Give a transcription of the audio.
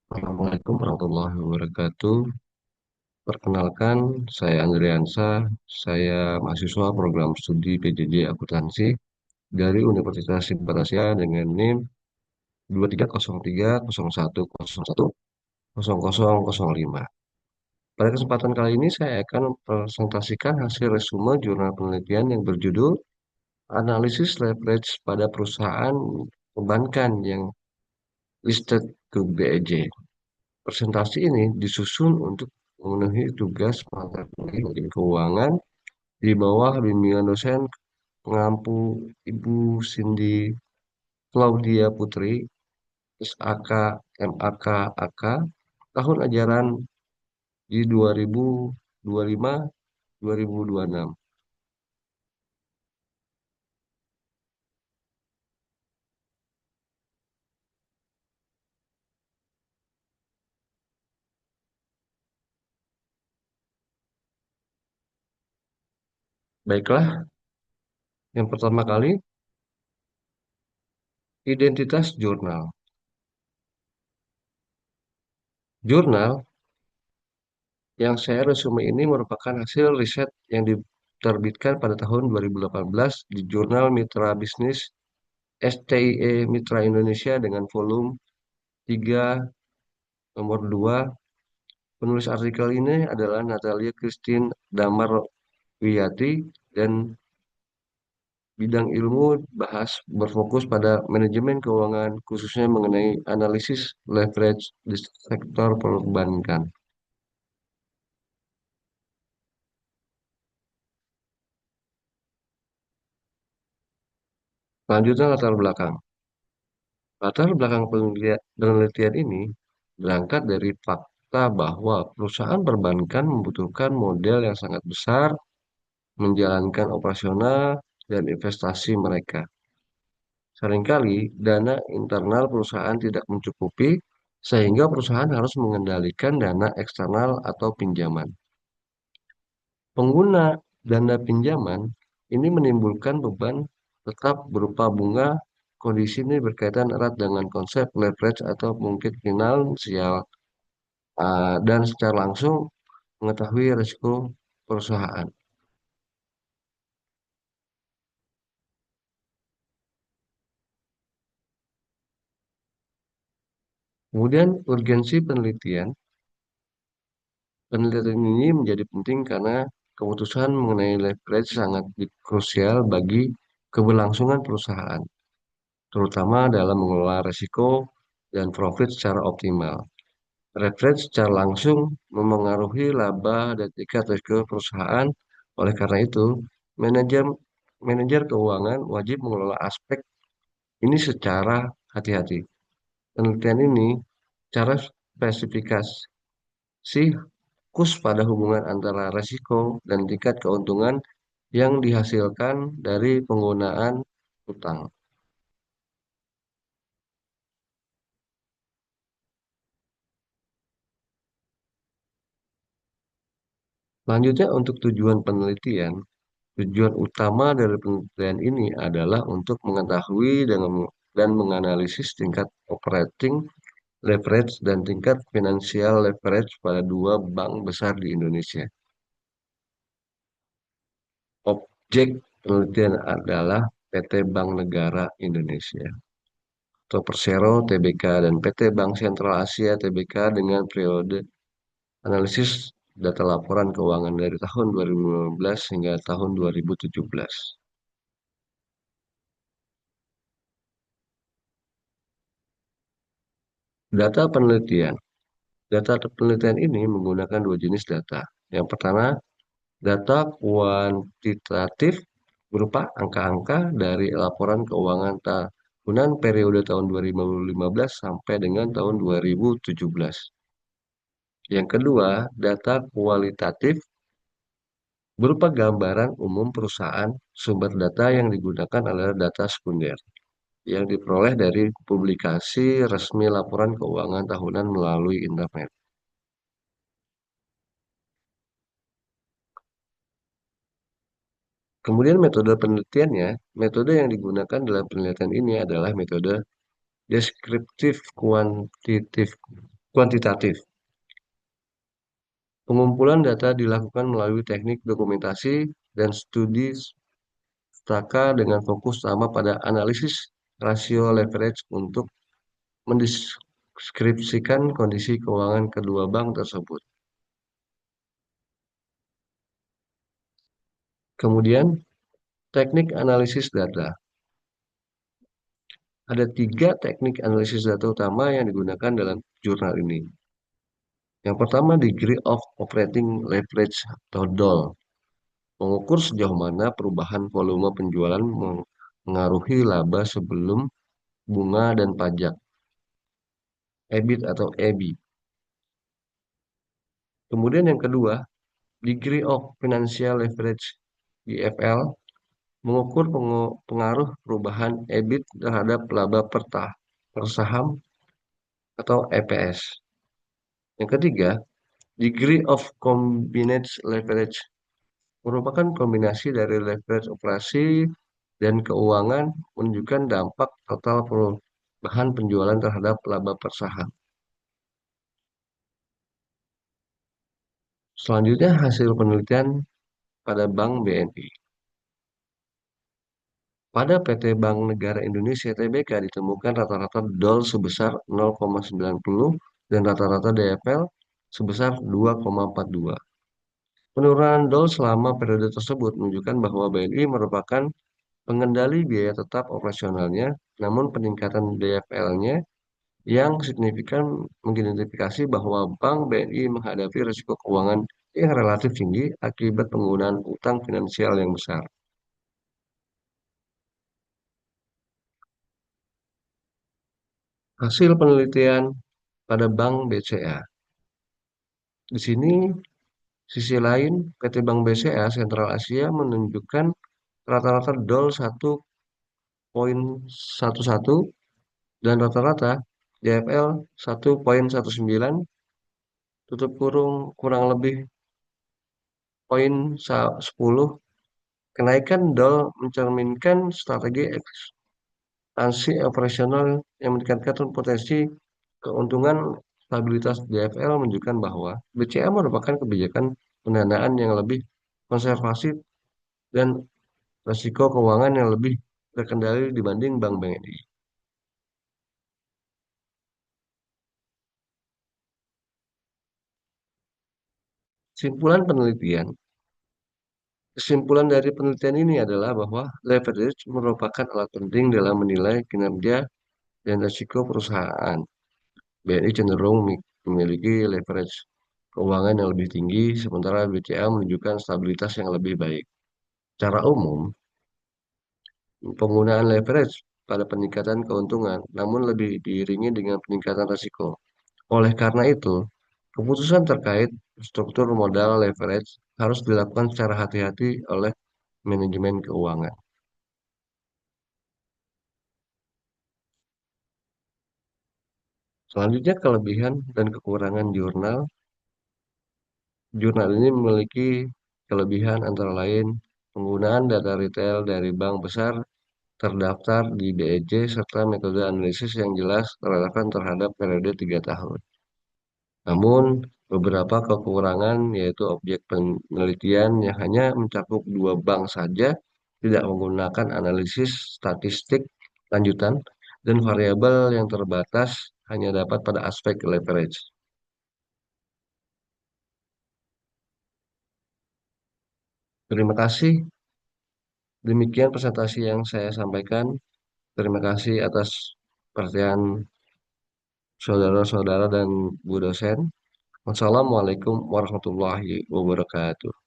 Assalamualaikum warahmatullahi wabarakatuh. Perkenalkan, saya Andriansa. Saya mahasiswa program studi PJJ Akuntansi dari Universitas Simpatasya dengan NIM 230301010005. Pada kesempatan kali ini saya akan presentasikan hasil resume jurnal penelitian yang berjudul Analisis Leverage pada Perusahaan Perbankan yang Listed ke BEJ. Presentasi ini disusun untuk memenuhi tugas mata kuliah keuangan di bawah bimbingan dosen pengampu Ibu Cindy Claudia Putri, SAK, MAK, AK, tahun ajaran di 2025-2026. Baiklah, yang pertama kali, identitas jurnal. Jurnal yang saya resume ini merupakan hasil riset yang diterbitkan pada tahun 2018 di Jurnal Mitra Bisnis STIE Mitra Indonesia dengan volume 3 nomor 2. Penulis artikel ini adalah Natalia Christine Damarwiyati dan bidang ilmu bahas berfokus pada manajemen keuangan khususnya mengenai analisis leverage di sektor perbankan. Selanjutnya latar belakang. Latar belakang penelitian ini berangkat dari fakta bahwa perusahaan perbankan membutuhkan model yang sangat besar menjalankan operasional dan investasi mereka. Seringkali dana internal perusahaan tidak mencukupi, sehingga perusahaan harus mengendalikan dana eksternal atau pinjaman. Pengguna dana pinjaman ini menimbulkan beban tetap berupa bunga. Kondisi ini berkaitan erat dengan konsep leverage atau mungkin finansial dan secara langsung mengetahui risiko perusahaan. Kemudian urgensi penelitian. Penelitian ini menjadi penting karena keputusan mengenai leverage sangat krusial bagi keberlangsungan perusahaan, terutama dalam mengelola risiko dan profit secara optimal. Leverage secara langsung memengaruhi laba dan tingkat risiko perusahaan. Oleh karena itu, manajer manajer keuangan wajib mengelola aspek ini secara hati-hati. Penelitian ini cara spesifikasi fokus pada hubungan antara resiko dan tingkat keuntungan yang dihasilkan dari penggunaan utang. Selanjutnya untuk tujuan penelitian, tujuan utama dari penelitian ini adalah untuk mengetahui dan menganalisis tingkat operating leverage dan tingkat finansial leverage pada dua bank besar di Indonesia. Objek penelitian adalah PT Bank Negara Indonesia atau Persero Tbk dan PT Bank Sentral Asia Tbk dengan periode analisis data laporan keuangan dari tahun 2015 hingga tahun 2017. Data penelitian. Data penelitian ini menggunakan dua jenis data. Yang pertama, data kuantitatif berupa angka-angka dari laporan keuangan tahunan periode tahun 2015 sampai dengan tahun 2017. Yang kedua, data kualitatif berupa gambaran umum perusahaan. Sumber data yang digunakan adalah data sekunder yang diperoleh dari publikasi resmi laporan keuangan tahunan melalui internet. Kemudian metode penelitiannya, metode yang digunakan dalam penelitian ini adalah metode deskriptif kuantitatif kuantitatif. Pengumpulan data dilakukan melalui teknik dokumentasi dan studi staka dengan fokus utama pada analisis rasio leverage untuk mendeskripsikan kondisi keuangan kedua bank tersebut. Kemudian, teknik analisis data. Ada tiga teknik analisis data utama yang digunakan dalam jurnal ini. Yang pertama, Degree of Operating Leverage atau DOL, mengukur sejauh mana perubahan volume penjualan mengaruhi laba sebelum bunga dan pajak, EBIT atau EBI. Kemudian yang kedua, Degree of Financial Leverage, DFL, mengukur pengaruh perubahan EBIT terhadap laba per saham atau EPS. Yang ketiga, Degree of Combined Leverage merupakan kombinasi dari leverage operasi dan keuangan menunjukkan dampak total perubahan penjualan terhadap laba per saham. Selanjutnya hasil penelitian pada Bank BNI. Pada PT Bank Negara Indonesia Tbk ditemukan rata-rata DOL sebesar 0,90 dan rata-rata DFL sebesar 2,42. Penurunan DOL selama periode tersebut menunjukkan bahwa BNI merupakan pengendali biaya tetap operasionalnya, namun peningkatan DFL-nya yang signifikan mengidentifikasi bahwa Bank BNI menghadapi risiko keuangan yang relatif tinggi akibat penggunaan utang finansial yang besar. Hasil penelitian pada Bank BCA. Di sini, sisi lain, PT Bank BCA Sentral Asia menunjukkan rata-rata DOL 1,11 dan rata-rata DFL 1,19 tutup kurung kurang lebih 10. Kenaikan DOL mencerminkan strategi ekspansi operasional yang meningkatkan potensi keuntungan. Stabilitas DFL menunjukkan bahwa BCA merupakan kebijakan pendanaan yang lebih konservatif dan risiko keuangan yang lebih terkendali dibanding Bank BNI. Kesimpulan penelitian. Kesimpulan dari penelitian ini adalah bahwa leverage merupakan alat penting dalam menilai kinerja dan risiko perusahaan. BNI cenderung memiliki leverage keuangan yang lebih tinggi, sementara BCA menunjukkan stabilitas yang lebih baik. Secara umum, penggunaan leverage pada peningkatan keuntungan, namun lebih diiringi dengan peningkatan risiko. Oleh karena itu, keputusan terkait struktur modal leverage harus dilakukan secara hati-hati oleh manajemen keuangan. Selanjutnya, kelebihan dan kekurangan jurnal. Jurnal ini memiliki kelebihan antara lain penggunaan data retail dari bank besar terdaftar di BEJ serta metode analisis yang jelas relevan terhadap periode 3 tahun. Namun, beberapa kekurangan yaitu objek penelitian yang hanya mencakup dua bank saja, tidak menggunakan analisis statistik lanjutan, dan variabel yang terbatas hanya dapat pada aspek leverage. Terima kasih. Demikian presentasi yang saya sampaikan. Terima kasih atas perhatian saudara-saudara dan Bu dosen. Wassalamualaikum warahmatullahi wabarakatuh.